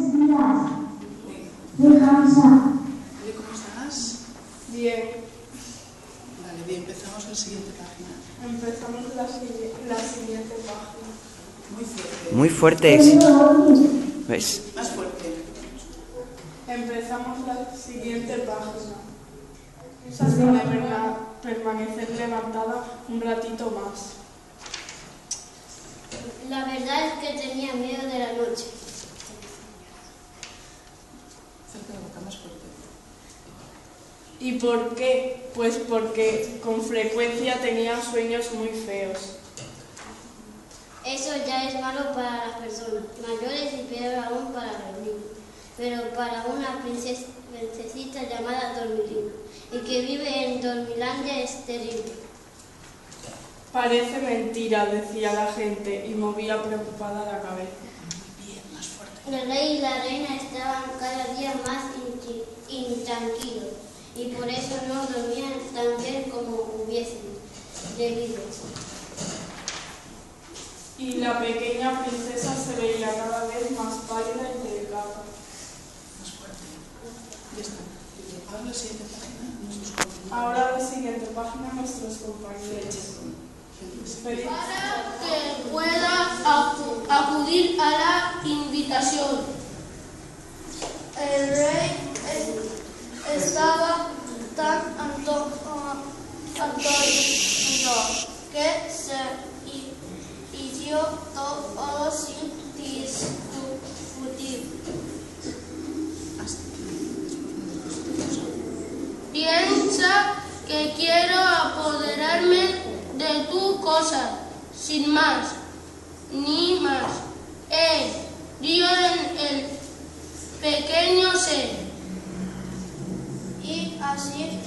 días. Soy Hamza. ¿Cómo estás? Bien. Vale, bien, empezamos la siguiente página. Empezamos la siguiente página. Muy fuerte. Muy fuerte es. ¿Ves? Más fuerte. Empezamos la siguiente página. Esa es de permanecer levantada un ratito más. La verdad es que tenía miedo de la noche. Cerca de la boca, más fuerte. ¿Y por qué? Pues porque con frecuencia tenía sueños muy feos. Eso ya es malo para las personas mayores y peor aún para los niños. Pero para una princesita llamada Dormilina y que vive en Dormilandia es terrible. Parece mentira, decía la gente y movía preocupada la cabeza. Bien, más fuerte. El rey y la reina estaban cada día más intranquilos y por eso no dormían tan bien como hubiesen debido. Y la pequeña princesa se veía cada vez más pálida y delgada. Más fuerte. Ya está. Ahora la siguiente página, nuestros compañeros. Ahora la siguiente página, nuestros compañeros. Feliz. Para que pueda acudir a la invitación. El rey estaba tan antojado que se hizo todo sin discutir. Piensa que quiero apoderarme de tu cosa, sin más, ni más. Dio en el pequeño ser. Y así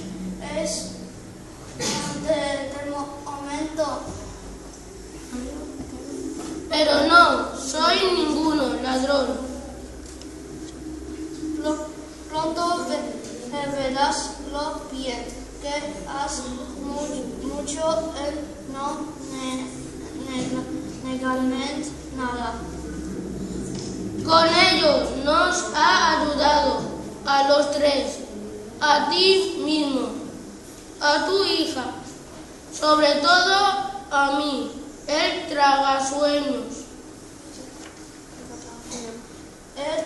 es desde el momento. Pero no, soy ninguno ladrón. Pronto verás lo bien que has mucho en no negarme nada. Con ello nos ha ayudado a los tres, a ti mismo, a tu hija, sobre todo a mí, el tragasueños. El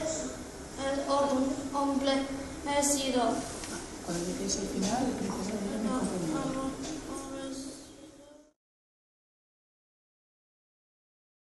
hombre he sido. Cuando llegues al final, la princesa dirá mi compañero.